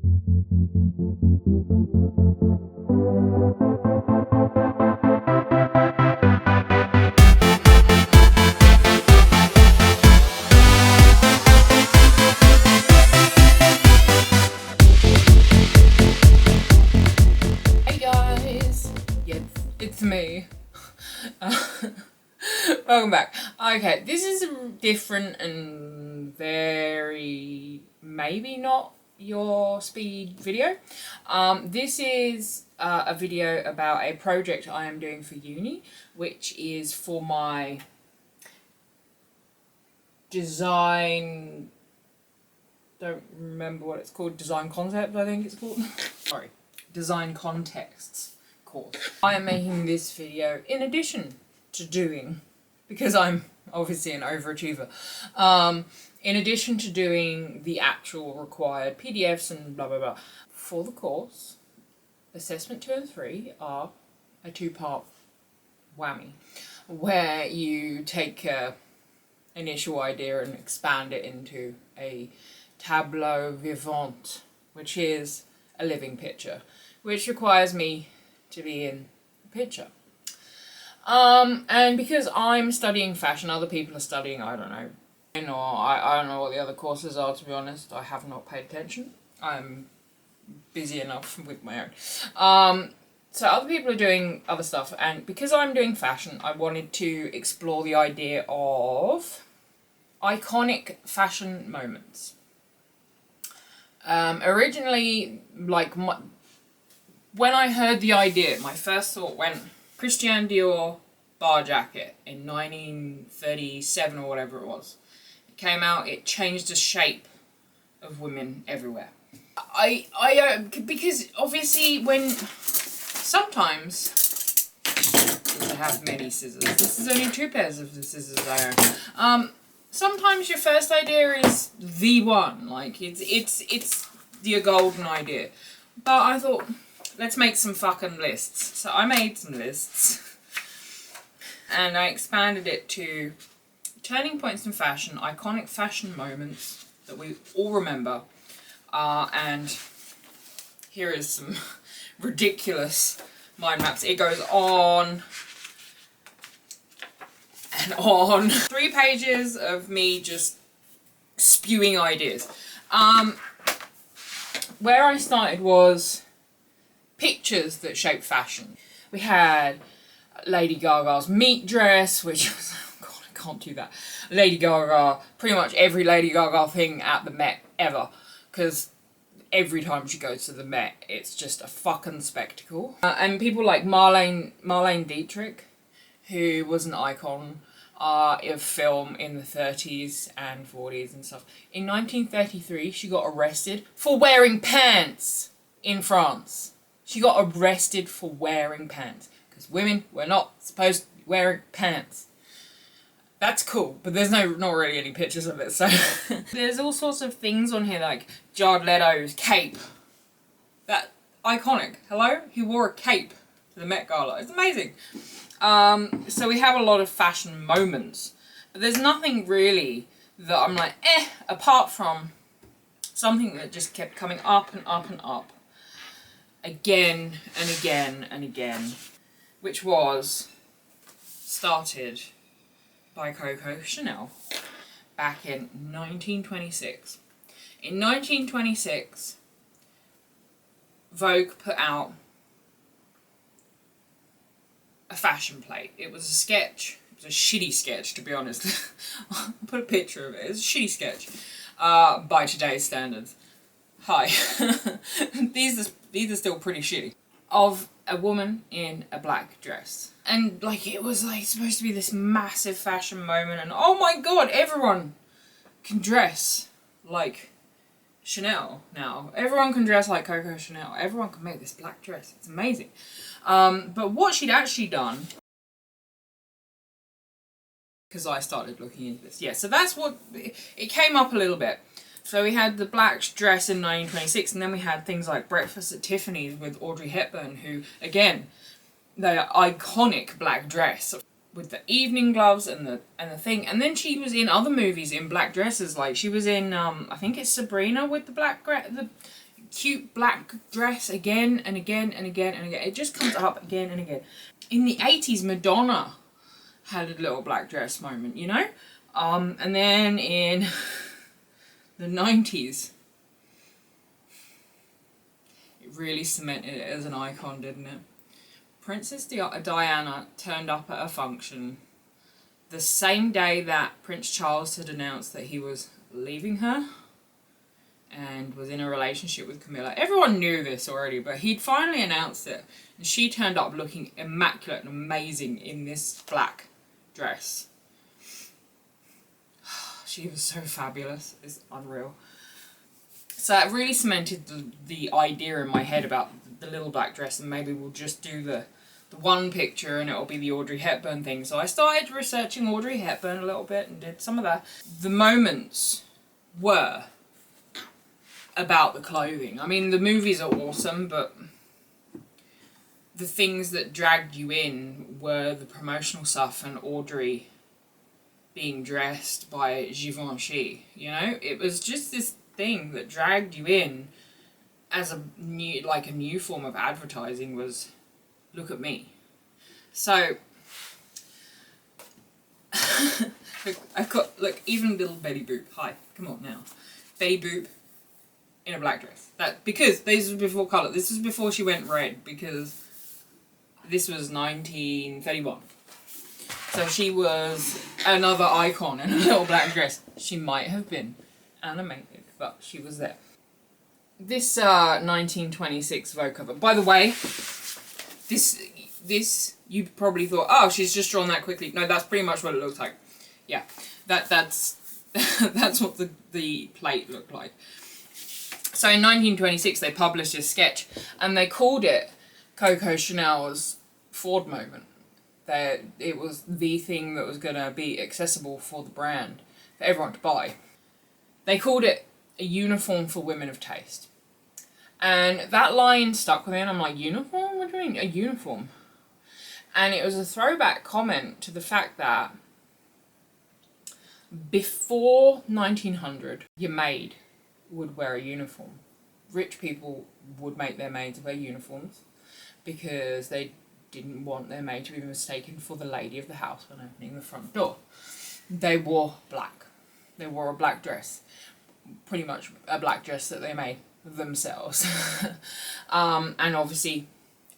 Hey guys, yeah, it's me. Welcome back. Okay, this is a different and very maybe not your speed video. This is a video about a project I am doing for uni, which is for my design. Don't remember what it's called. Design concept, I think it's called. Sorry, design contexts course. I am making this video in addition to doing, because I'm obviously an overachiever, in addition to doing the actual required PDFs and blah blah blah. For the course, assessment 2 and 3 are a 2-part whammy, where you take a initial idea and expand it into a tableau vivant, which is a living picture, which requires me to be in a picture. And because I'm studying fashion, other people are studying, I don't know, I don't know what the other courses are, to be honest. I have not paid attention. I'm busy enough with my own. So other people are doing other stuff, and because I'm doing fashion, I wanted to explore the idea of iconic fashion moments. Originally, when I heard the idea, my first thought went, Christian Dior bar jacket in 1937 or whatever it was. It came out, it changed the shape of women everywhere. Because obviously sometimes, I have many scissors. This is only 2 pairs of the scissors I own. Sometimes your first idea is the one, like it's your golden idea. But I thought, let's make some fucking lists. So I made some lists, and I expanded it to turning points in fashion, iconic fashion moments that we all remember, and here is some ridiculous mind maps. It goes on and on. 3 pages of me just spewing ideas. Where I started was pictures that shape fashion. We had Lady Gaga's meat dress, which was, oh god, I can't do that. Lady Gaga, pretty much every Lady Gaga thing at the Met ever, because every time she goes to the Met, it's just a fucking spectacle. And people like Marlene Dietrich, who was an icon of film in the 30s and 40s and stuff. In 1933, she got arrested for wearing pants in France. She got arrested for wearing pants, because women were not supposed to be wearing pants. That's cool, but there's not really any pictures of it, so... There's all sorts of things on here, like Jared Leto's cape. That, iconic. Hello? He wore a cape to the Met Gala. It's amazing. So we have a lot of fashion moments, but there's nothing really that I'm like, apart from something that just kept coming up and up and up, again and again and again, which was started by Coco Chanel back in 1926. In 1926, Vogue put out a fashion plate. It was a sketch. It was a shitty sketch, to be honest. I'll put a picture of it. It's a shitty sketch, by today's standards. Hi. These are still pretty shitty. Of a woman in a black dress. And like it was like supposed to be this massive fashion moment, and oh my god, everyone can dress like Chanel now. Everyone can dress like Coco Chanel. Everyone can make this black dress. It's amazing. But what she'd actually done, because I started looking into this. Yeah, so that's what, it came up a little bit. So we had the black dress in 1926, and then we had things like Breakfast at Tiffany's with Audrey Hepburn, who, again, the iconic black dress with the evening gloves and the thing. And then she was in other movies in black dresses, like she was in, I think it's Sabrina with the black cute black dress again and again and again and again. It just comes up again and again. In the 80s, Madonna had a little black dress moment, you know? And then in the 90s, it really cemented it as an icon, didn't it? Princess Diana turned up at a function the same day that Prince Charles had announced that he was leaving her and was in a relationship with Camilla. Everyone knew this already, but he'd finally announced it. And she turned up looking immaculate and amazing in this black dress. She was so fabulous. It's unreal. So it really cemented the idea in my head about the little black dress, and maybe we'll just do the one picture and it'll be the Audrey Hepburn thing. So I started researching Audrey Hepburn a little bit and did some of that. The moments were about the clothing. I mean, the movies are awesome, but the things that dragged you in were the promotional stuff and Audrey being dressed by Givenchy, you know? It was just this thing that dragged you in as a new form of advertising was, look at me. So, look, even little Betty Boop. Hi, come on now. Betty Boop in a black dress. Because this was before colour. This was before she went red, because this was 1931. So she was another icon in a little black dress. She might have been animated, but she was there. This 1926 Vogue cover. By the way, this you probably thought, oh, she's just drawn that quickly. No, that's pretty much what it looks like. Yeah, that's that's what the plate looked like. So in 1926 they published a sketch and they called it Coco Chanel's Ford moment. That it was the thing that was going to be accessible for the brand, for everyone to buy. They called it a uniform for women of taste. And that line stuck with me, and I'm like, uniform? What do you mean, a uniform? And it was a throwback comment to the fact that before 1900, your maid would wear a uniform. Rich people would make their maids wear uniforms because they didn't want their maid to be mistaken for the lady of the house when opening the front door. They wore black. They wore a black dress. Pretty much a black dress that they made themselves. And obviously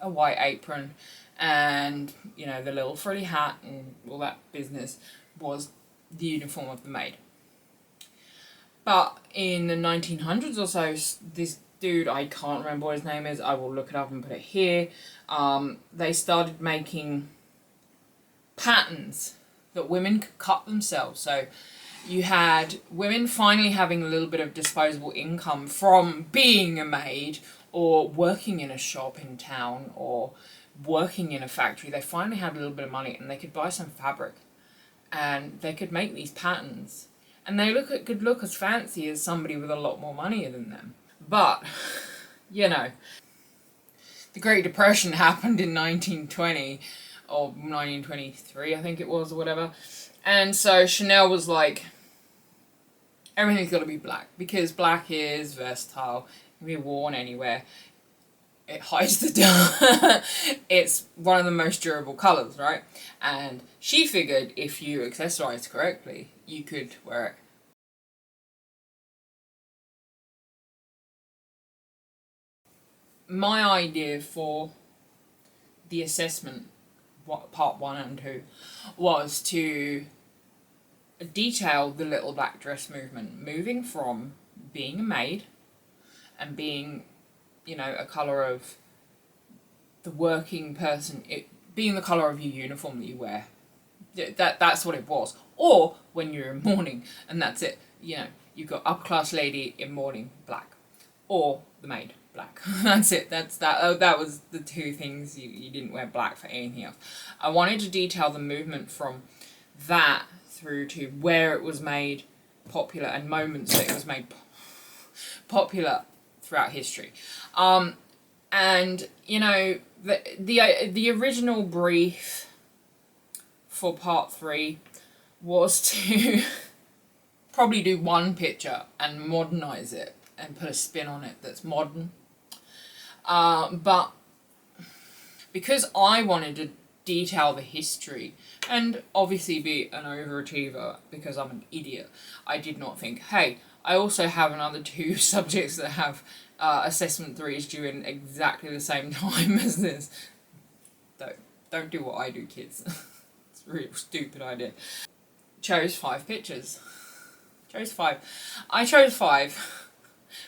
a white apron and, you know, the little frilly hat and all that business was the uniform of the maid. But in the 1900s or so, this dude, I can't remember what his name is, I will look it up and put it here, they started making patterns that women could cut themselves. So you had women finally having a little bit of disposable income from being a maid or working in a shop in town or working in a factory. They finally had a little bit of money and they could buy some fabric and they could make these patterns. And they could look as fancy as somebody with a lot more money than them. But, you know, the Great Depression happened in 1920 or 1923, I think it was, or whatever. And so Chanel was like, everything's got to be black because black is versatile, it can be worn anywhere. It hides the dark. It's one of the most durable colours, right? And she figured if you accessorised correctly, you could wear it. My idea for the assessment, part 1 and 2, was to detail the little black dress movement, moving from being a maid and being, you know, a colour of the working person, it being the colour of your uniform that you wear. That's what it was. Or when you're in mourning, and that's it. You know, you've got upper class lady in mourning, black. Or the maid, black. That's it. That was the two things. You didn't wear black for anything else. I wanted to detail the movement from that through to where it was made popular and moments that it was made popular throughout history. And, you know, the original brief for part 3 was to probably do one picture and modernise it and put a spin on it that's modern. But because I wanted to detail the history and obviously be an overachiever because I'm an idiot, I did not think, hey, I also have another 2 subjects that have assessment 3s due in exactly the same time as this. Don't do what I do, kids. It's a real stupid idea. Chose 5 pictures. Chose 5. I chose 5.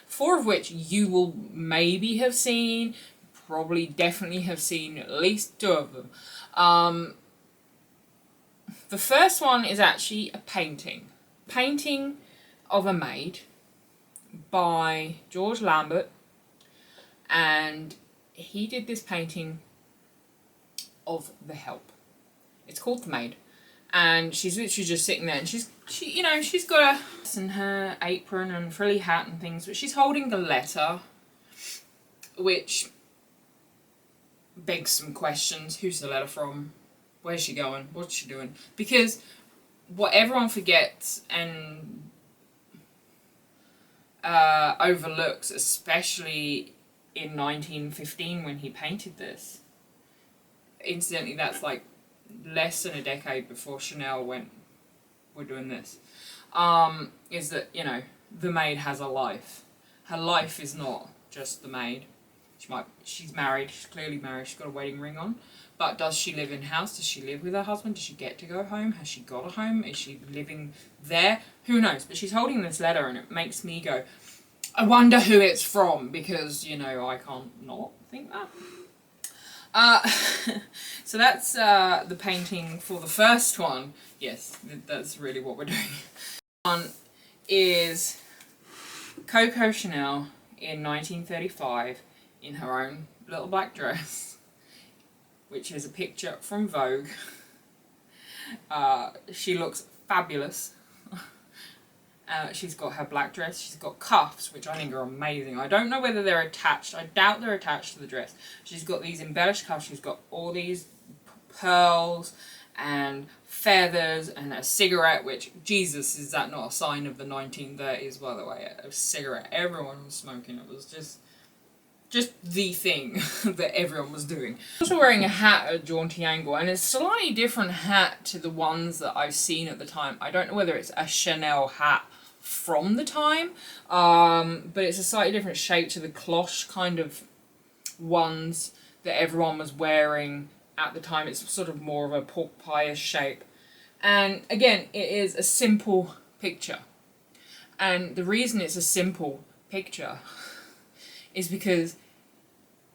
4 of which you will maybe have seen, probably definitely have seen at least 2 of them. The first one is actually a painting. Painting of a maid by George Lambert, and he did this painting of The Help. It's called The Maid, and she's literally just sitting there, and she's got her apron and frilly hat and things, but she's holding the letter, which begs some questions. Who's the letter from? Where's she going? What's she doing? Because what everyone forgets and overlooks, especially in 1915 when he painted this, incidentally that's like less than a decade before Chanel went, we're doing this, is that, the maid has a life. Her life is not just the maid. She's married, she's clearly married, she's got a wedding ring on, but does she live in-house? Does she live with her husband? Does she get to go home? Has she got a home? Is she living there? Who knows? But she's holding this letter, and it makes me go, I wonder who it's from, because, I can't not think that. So that's the painting for the first one. Yes, that's really what we're doing. One is Coco Chanel in 1935 in her own little black dress, which is a picture from Vogue. She looks fabulous. She's got her black dress, she's got cuffs, which I think are amazing. I don't know whether they're attached, I doubt they're attached to the dress. She's got these embellished cuffs, she's got all these pearls and feathers and a cigarette, which, Jesus, is that not a sign of the 1930s, by the way? A cigarette, everyone was smoking, it was just the thing that everyone was doing. Also wearing a hat at a jaunty angle, and it's a slightly different hat to the ones that I've seen at the time. I don't know whether it's a Chanel hat from the time, but it's a slightly different shape to the cloche kind of ones that everyone was wearing at the time. It's sort of more of a pork pie-ish shape. And again, it is a simple picture. And the reason it's a simple picture is because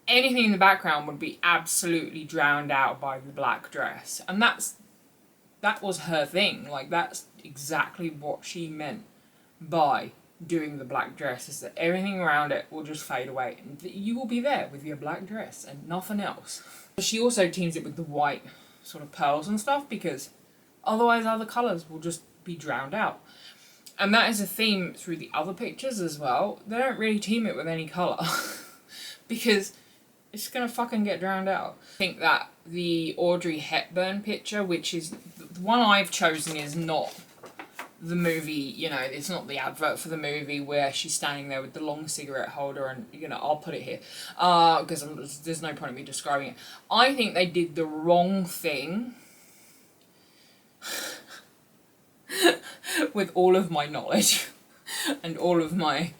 anything in the background would be absolutely drowned out by the black dress. And that was her thing. Like, that's exactly what she meant by doing the black dress, is that everything around it will just fade away and you will be there with your black dress and nothing else. She also teams it with the white sort of pearls and stuff, because otherwise other colours will just be drowned out. And that is a theme through the other pictures as well. They don't really team it with any colour because it's going to fucking get drowned out. I think that the Audrey Hepburn picture, which is the one I've chosen, is not the movie, it's not the advert for the movie where she's standing there with the long cigarette holder, and, I'll put it here, because there's no point in me describing it. I think they did the wrong thing with all of my knowledge and all of my,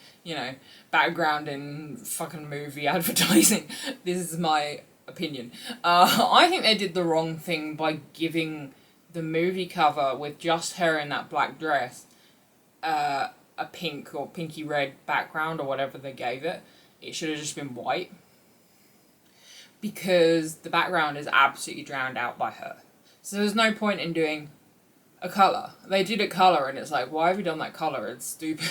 background in fucking movie advertising. This is my opinion. I think they did the wrong thing by giving the movie cover with just her in that black dress a pink or pinky red background or whatever they gave it. It should have just been white, because the background is absolutely drowned out by her. So there's no point in doing a colour. They did a colour and it's like, why have you done that colour? It's stupid.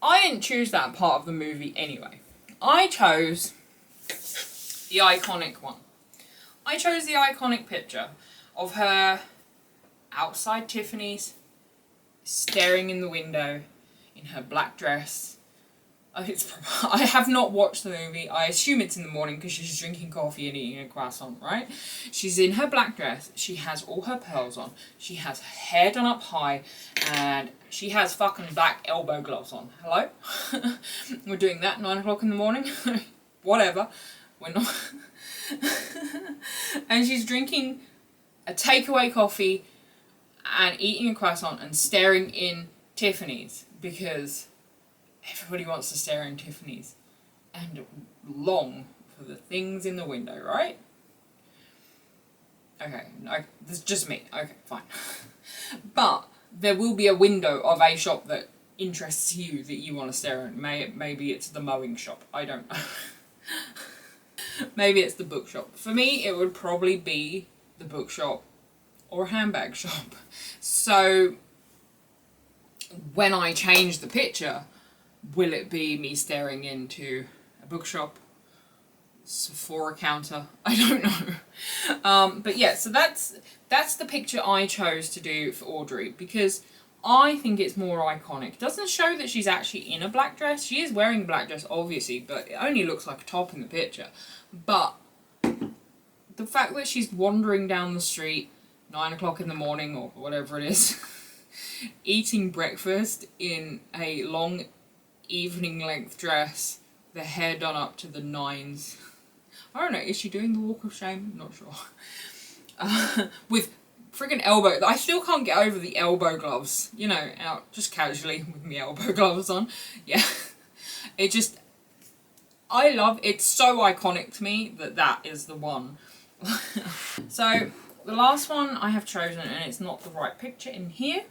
I didn't choose that part of the movie anyway. I chose the iconic one. I chose the iconic picture of her outside Tiffany's, staring in the window in her black dress I have not watched the movie. I assume it's in the morning because she's drinking coffee and eating a croissant, right? She's in her black dress. She has all her pearls on. She has her hair done up high. And she has fucking black elbow gloves on. Hello? We're doing that 9 o'clock in the morning? Whatever. We're not. And she's drinking a takeaway coffee and eating a croissant and staring in Tiffany's because everybody wants to stare in Tiffany's and long for the things in the window, right? Okay, this is just me. Okay, fine. But there will be a window of a shop that interests you that you want to stare at. Maybe it's the mowing shop. I don't know. Maybe it's the bookshop. For me, it would probably be the bookshop or a handbag shop. So when I change the picture, will it be me staring into a bookshop, Sephora counter? I don't know. But yeah, so that's the picture I chose to do for Audrey because I think it's more iconic. It doesn't show that she's actually in a black dress. She is wearing a black dress, obviously, but it only looks like a top in the picture. But the fact that she's wandering down the street 9 o'clock in the morning or whatever it is, eating breakfast in a long evening length dress, the hair done up to the nines. I don't know, is she doing the walk of shame? Not sure. With friggin' elbow, I still can't get over the elbow gloves, you know, out just casually with my elbow gloves on. Yeah. It just, I love, it's so iconic to me that is the one. So, the last one I have chosen, and it's not the right picture in here.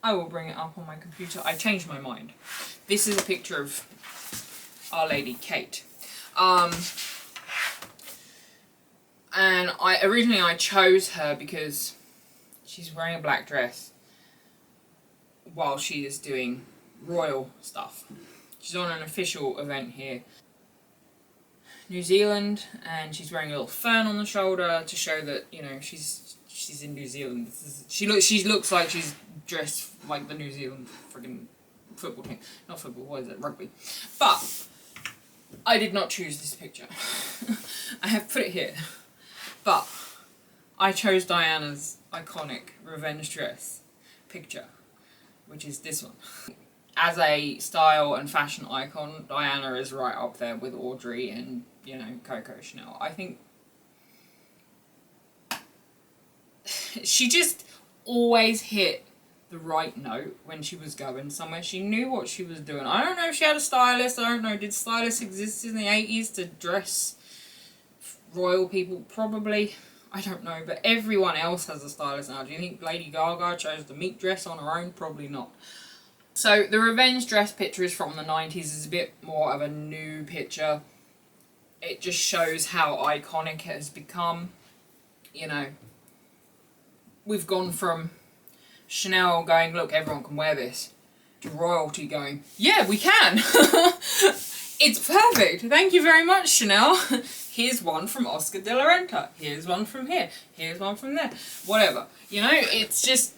I will bring it up on my computer. I changed my mind. This is a picture of Our Lady Kate. And originally I chose her because she's wearing a black dress while she is doing royal stuff. She's on an official event here. New Zealand, and she's wearing a little fern on the shoulder to show that, you know, she's in New Zealand. She looks like she's dressed like the New Zealand friggin' football team. Not football, what is it? Rugby. But I did not choose this picture. I have put it here. But I chose Diana's iconic revenge dress picture, which is this one. As a style and fashion icon, Diana is right up there with Audrey and, you know, Coco Chanel. I think she just always hit the right note when she was going somewhere. She knew what she was doing. I don't know if she had a stylist. I don't know. Did stylists exist in the 80s to dress royal people? Probably. I don't know. But everyone else has a stylist now. Do you think Lady Gaga chose the meat dress on her own? Probably not. So the revenge dress picture is from the 90s. It's a bit more of a new picture. It just shows how iconic it has become. You know, we've gone from Chanel going, look, everyone can wear this, to royalty going, yeah, we can. It's perfect. Thank you very much, Chanel. Here's one from Oscar de la Renta. Here's one from here. Here's one from there. Whatever. You know, it's just,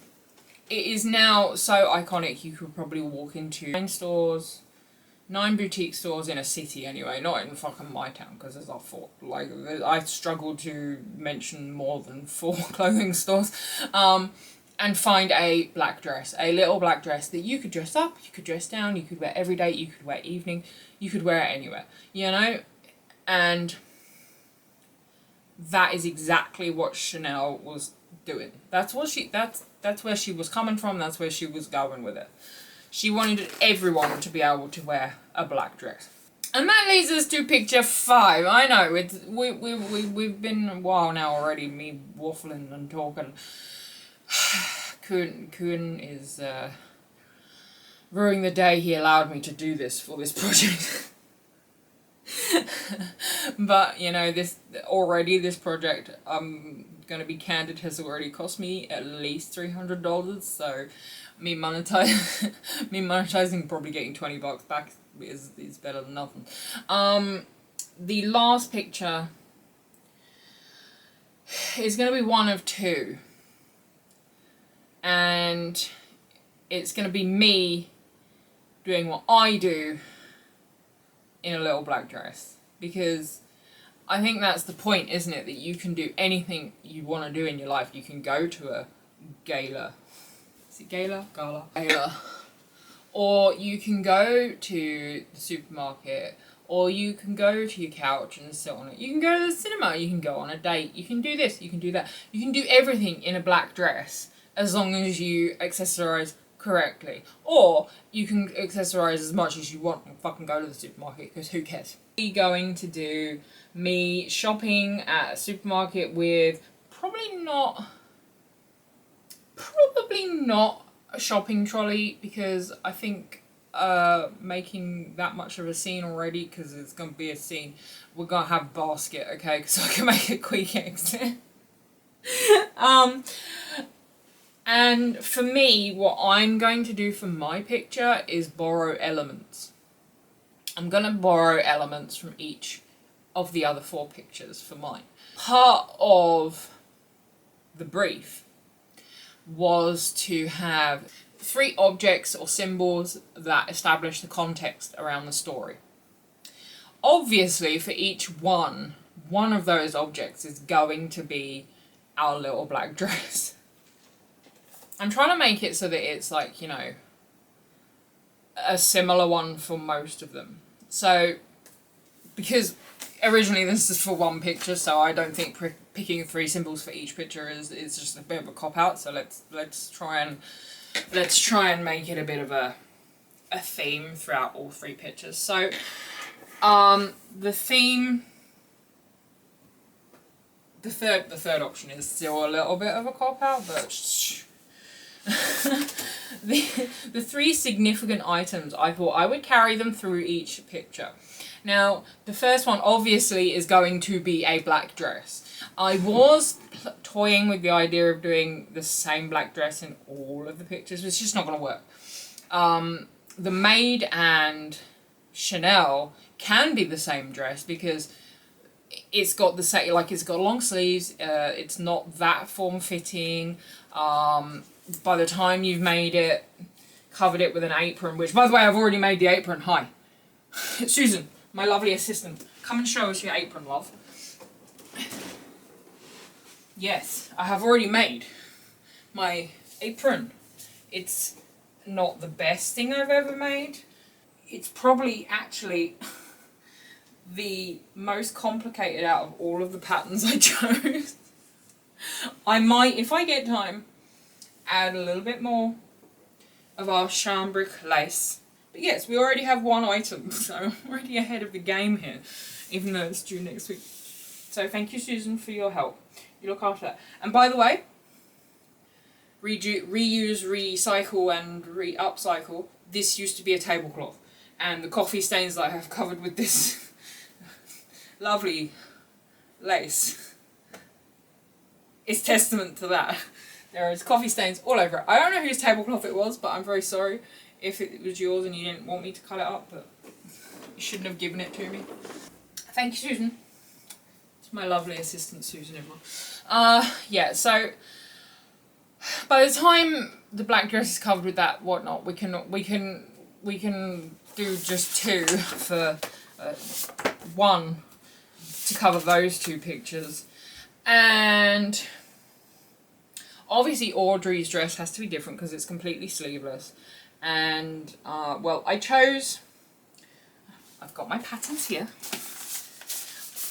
it is now so iconic. You could probably walk into 9 boutique stores in a city anyway, not in fucking my town, because there's 4. Like, I struggle to mention more than 4 clothing stores. And find a black dress, a little black dress that you could dress up, you could dress down, you could wear every day, you could wear evening, you could wear it anywhere, you know? And that is exactly what Chanel was doing. That's where she was coming from, that's where she was going with it. She wanted everyone to be able to wear a black dress. And that leads us to picture 5. I know, we've been a while now already, me waffling and talking. Kuhn is ruining the day he allowed me to do this for this project. But, you know, this project, I'm gonna be candid, has already cost me at least $300, so me monetizing, probably getting $20 back is better than nothing. The last picture is gonna be one of 2. And it's going to be me doing what I do in a little black dress, because I think that's the point, isn't it? That you can do anything you want to do in your life. You can go to a gala. Is it gala? Gala. Gala. Or you can go to the supermarket, or you can go to your couch and sit on it. You can go to the cinema, you can go on a date, you can do this, you can do that. You can do everything in a black dress as long as you accessorize correctly. Or you can accessorize as much as you want and fucking go to the supermarket, because who cares? We're going to do me shopping at a supermarket with probably not a shopping trolley, because I think making that much of a scene already, because it's going to be a scene, we're going to have a basket, okay, because I can make a quick exit. And for me, what I'm going to do for my picture is borrow elements. I'm going to borrow elements from each of the other 4 pictures for mine. Part of the brief was to have 3 objects or symbols that establish the context around the story. Obviously, for each one of those objects is going to be our little black dress. I'm trying to make it so that it's like, you know, a similar one for most of them. So, because originally this is for 1 picture, so I don't think picking 3 symbols for each picture is just a bit of a cop-out. So let's try and make it a bit of a theme throughout all 3 pictures. So, the theme, the third option is still a little bit of a cop-out, but the 3 significant items, I thought I would carry them through each picture. Now, the first one obviously is going to be a black dress. I was toying with the idea of doing the same black dress in all of the pictures, but it's just not going to work. The maid and Chanel can be the same dress, because it's got the same, like, it's got long sleeves, it's not that form-fitting. By the time you've made it, covered it with an apron, which, by the way, I've already made the apron. Hi. Susan, my lovely assistant, come and show us your apron, love. Yes, I have already made my apron. It's not the best thing I've ever made. It's probably actually the most complicated out of all of the patterns I chose. I might, if I get time, add a little bit more of our cambric lace. But yes, we already have 1 item, so I'm already ahead of the game here, even though it's due next week. So thank you, Susan, for your help. You look after that. And by the way, reuse, recycle, and upcycle. This used to be a tablecloth, and the coffee stains that I have covered with this lovely lace is testament to that. There is coffee stains all over it. I don't know whose tablecloth it was, but I'm very sorry if it was yours and you didn't want me to cut it up, but you shouldn't have given it to me. Thank you, Susan. It's my lovely assistant, Susan, everyone. Yeah, so by the time the black dress is covered with that whatnot, we can do just 2 for 1 to cover those 2 pictures. And obviously Audrey's dress has to be different because it's completely sleeveless. And, well, I've got my patterns here.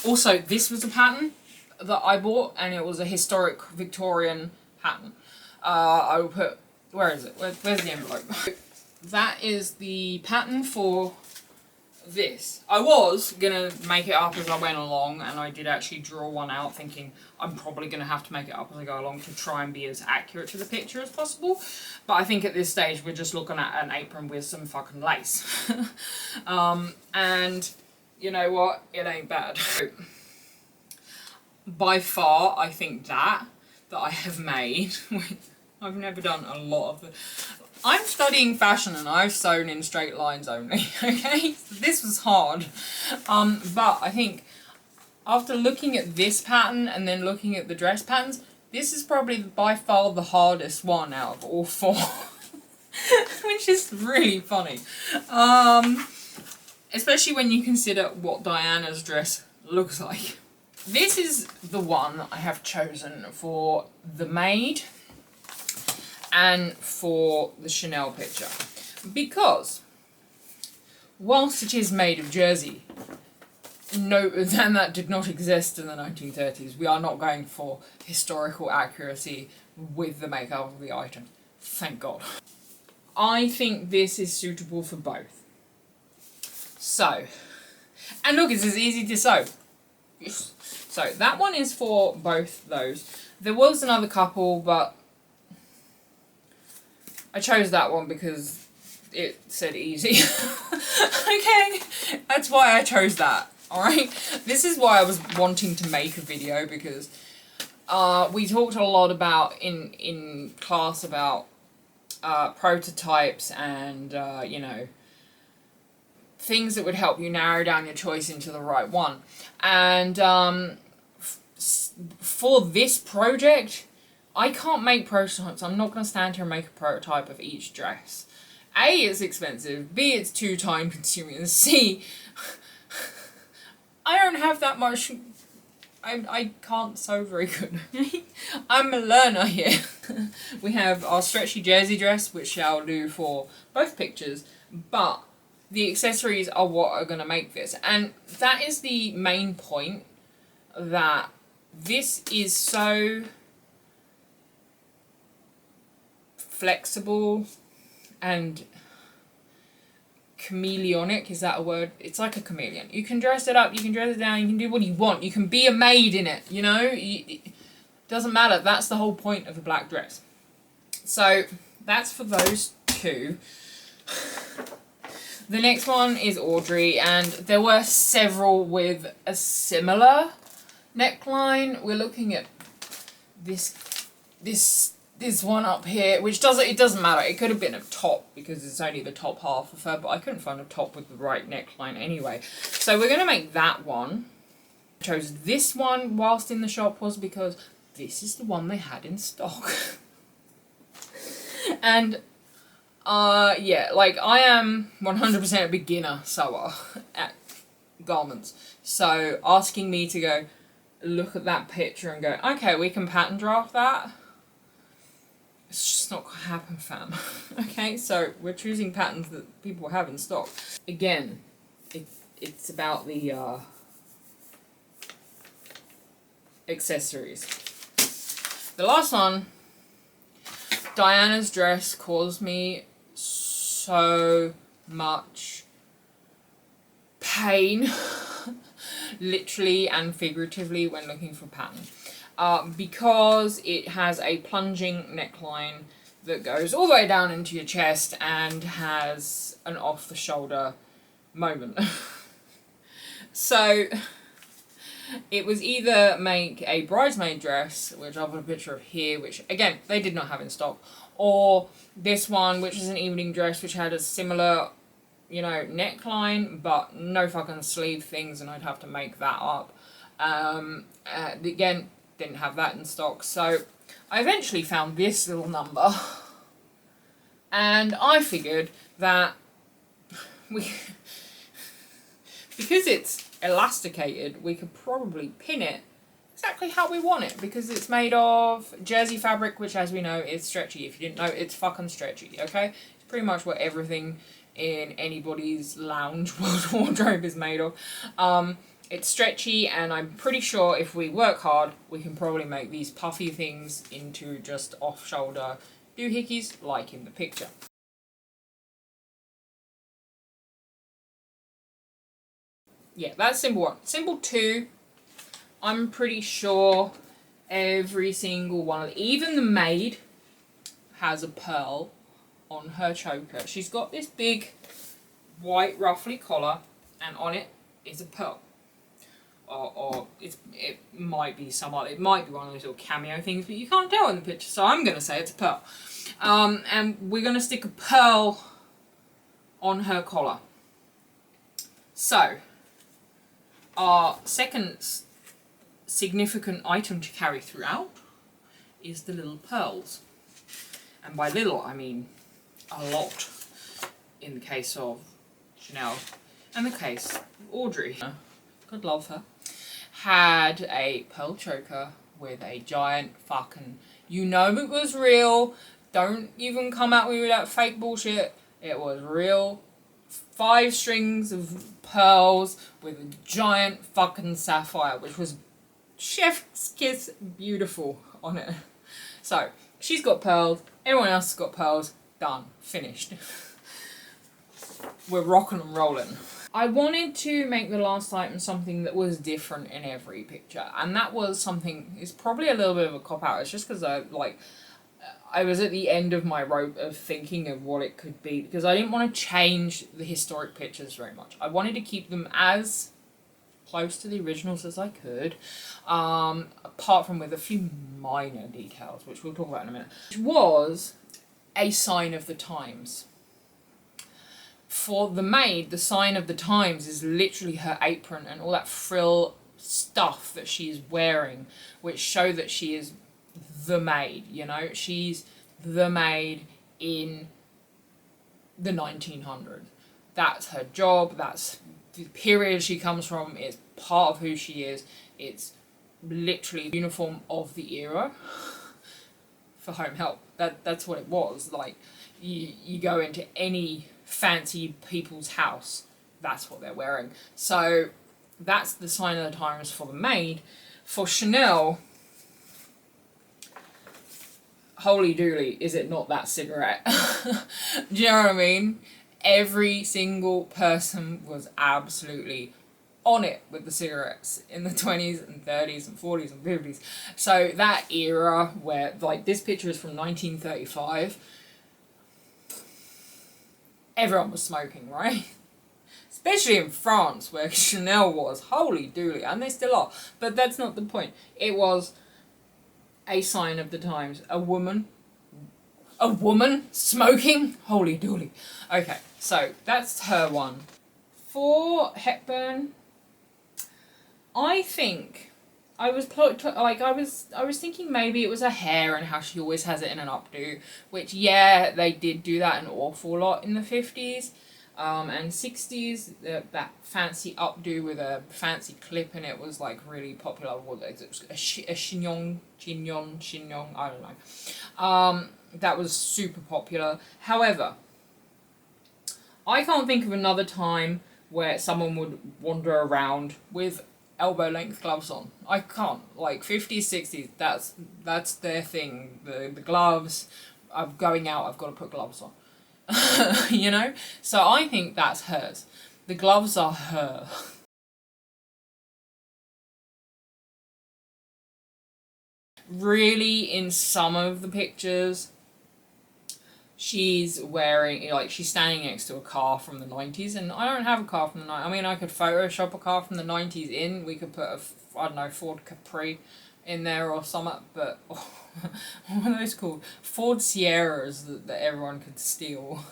Also, this was a pattern that I bought, and it was a historic Victorian pattern. I will put, where is it? Where's the envelope? That is the pattern for this. I was gonna make it up as I went along, and I did actually draw one out thinking I'm probably gonna have to make it up as I go along to try and be as accurate to the picture as possible. But I think at this stage we're just looking at an apron with some fucking lace. And you know what? It ain't bad. By far, I think that I have made, I've never done a lot of it. I'm studying fashion and I've sewn in straight lines only, okay? So this was hard. But I think after looking at this pattern and then looking at the dress patterns, this is probably by far the hardest one out of all 4. which is really funny. Especially when you consider what Diana's dress looks like. This is the one I have chosen for the maid and for the Chanel picture. Because, whilst it is made of jersey, note that did not exist in the 1930s. We are not going for historical accuracy with the makeup of the item. Thank God. I think this is suitable for both. So, and look, it's as easy to sew. So that one is for both those. There was another couple, but I chose that one because it said easy. Okay, that's why I chose that. Alright, this is why I was wanting to make a video, because we talked a lot about in class about prototypes and you know, things that would help you narrow down your choice into the right one. And for this project, I can't make prototypes. I'm not going to stand here and make a prototype of each dress. A, it's expensive. B, it's too time consuming. And C, I don't have that much. I can't sew very good. I'm a learner here. We have our stretchy jersey dress, which I'll do for both pictures, but the accessories are what are going to make this. And that is the main point, that this is so flexible and chameleonic. Is that a word? It's like a chameleon. You can dress it up, you can dress it down, you can do what you want. You can be a maid in it, you know? It doesn't matter. That's the whole point of a black dress. So that's for those two. The next one is Audrey, and there were several with a similar neckline. We're looking at this one up here, which it doesn't matter. It could have been a top because it's only the top half of her, but I couldn't find a top with the right neckline anyway. So we're going to make that one. I chose this one whilst in the shop was because this is the one they had in stock. And yeah, like I am 100% a beginner sewer at garments. So asking me to go look at that picture and go, okay, we can pattern draft that. It's just not gonna happen, fam. Okay, so we're choosing patterns that people have in stock. Again, it's about the accessories. The last one, Diana's dress, caused me so much pain, literally and figuratively, when looking for pattern. Because it has a plunging neckline that goes all the way down into your chest and has an off-the-shoulder moment. So it was either make a bridesmaid dress, which I've got a picture of here, which again they did not have in stock, or this one, which is an evening dress, which had a similar, you know, neckline, but no fucking sleeve things, and I'd have to make that up. Again, didn't have that in stock, so I eventually found this little number, and I figured that because it's elasticated, we could probably pin it exactly how we want it, because it's made of jersey fabric, which, as we know, is stretchy. If you didn't know, it's fucking stretchy, okay? It's pretty much what everything in anybody's lounge wardrobe is made of. It's stretchy, and I'm pretty sure if we work hard, we can probably make these puffy things into just off-shoulder doohickeys, like in the picture. Yeah, that's symbol 1. Symbol 2, I'm pretty sure every single one of even the maid has a pearl on her choker. She's got this big white ruffly collar, and on it is a pearl. Or it might be some other, it might be one of those little cameo things, but you can't tell in the picture, so I'm going to say it's a pearl. And we're going to stick a pearl on her collar. So, our second significant item to carry throughout is the little pearls. And by little, I mean a lot in the case of Chanel, and the case of Audrey, God love her, had a pearl choker with a giant fucking, you know it was real, don't even come at me with that fake bullshit, it was real, 5 strings of pearls with a giant fucking sapphire, which was chef's kiss beautiful on it. So, she's got pearls, everyone else has got pearls, done, finished. We're rocking and rolling. I wanted to make the last item something that was different in every picture, and that was something, it's probably a little bit of a cop-out, it's just because I was at the end of my rope of thinking of what it could be, because I didn't want to change the historic pictures very much. I wanted to keep them as close to the originals as I could, apart from with a few minor details, which we'll talk about in a minute, which was a sign of the times. For the maid, the sign of the times is literally her apron and all that frill stuff that she's wearing, which show that she is the maid, you know? She's the maid in the 1900s. That's her job, that's the period she comes from, it's part of who she is, it's literally the uniform of the era for home help. That's what it was. Like, you go into any fancy people's house, that's what they're wearing. So that's the sign of the times for the maid. For Chanel, holy dooly, is it not that cigarette? Do you know what I mean? Every single person was absolutely on it with the cigarettes in the 20s and 30s and 40s and 50s. So that era where, like, this picture is from 1935, everyone was smoking, right? Especially in France, where Chanel was. Holy dooly. And they still are. But that's not the point. It was a sign of the times. A woman smoking? Holy dooly. Okay, so that's her one. For Hepburn, I think I was thinking maybe it was her hair and how she always has it in an updo, which, yeah, they did do that an awful lot in the 50s and 60s. That fancy updo with a fancy clip in it was like really popular. It was a chignon, I don't know. That was super popular. However, I can't think of another time where someone would wander around with elbow length gloves on. I can't. Like 50s, 60s, that's their thing. The gloves, I'm going out, I've got to put gloves on. You know? So I think that's hers. The gloves are her. Really, in some of the pictures, she's wearing, like, she's standing next to a car from the 90s, and I don't have a car from the 90s. I mean, I could Photoshop a car from the 90s in. We could put I don't know, Ford Capri in there or something, but what are those called? Ford Sierras that everyone could steal.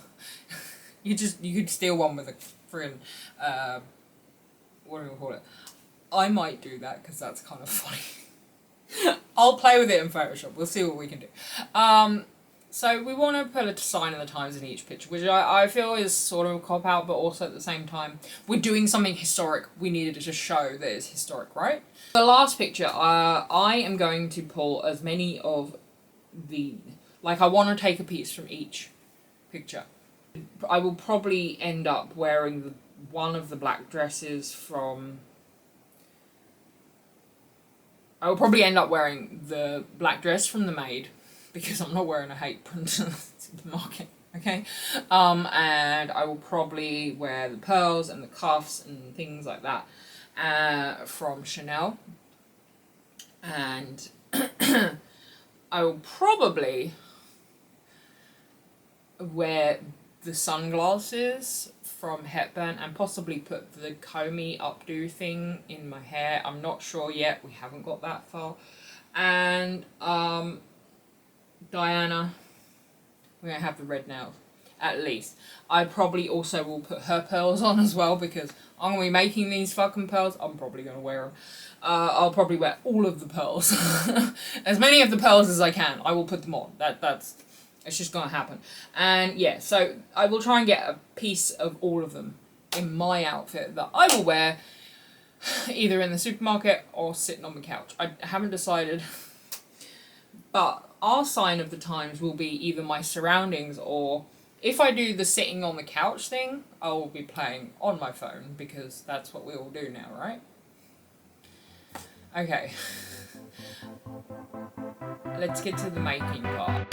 You could steal one with a friend. What do we call it? I might do that because that's kind of funny. I'll play with it in Photoshop. We'll see what we can do. So we want to put a sign of the times in each picture, which I feel is sort of a cop-out, but also at the same time, we're doing something historic. We needed to show that it's historic, right? The last picture, I am going to pull as many of the... Like, I want to take a piece from each picture. I will probably end up wearing one of the black dresses from... I will probably end up wearing the black dress from the maid, because I'm not wearing a apron to the market, okay? And I will probably wear the pearls and the cuffs and things like that from Chanel. And I will probably wear the sunglasses from Hepburn and possibly put the Comey updo thing in my hair. I'm not sure yet. We haven't got that far. And Diana, we're going to have the red nails, at least. I probably also will put her pearls on as well, because I'm going to be making these fucking pearls. I'm probably going to wear them. I'll probably wear all of the pearls. As many of the pearls as I can, I will put them on. It's just gonna happen. And yeah, so I will try and get a piece of all of them in my outfit that I will wear either in the supermarket or sitting on the couch. I haven't decided, but our sign of the times will be either my surroundings, or if I do the sitting on the couch thing, I will be playing on my phone, because that's what we all do now, right? Okay. Let's get to the making part.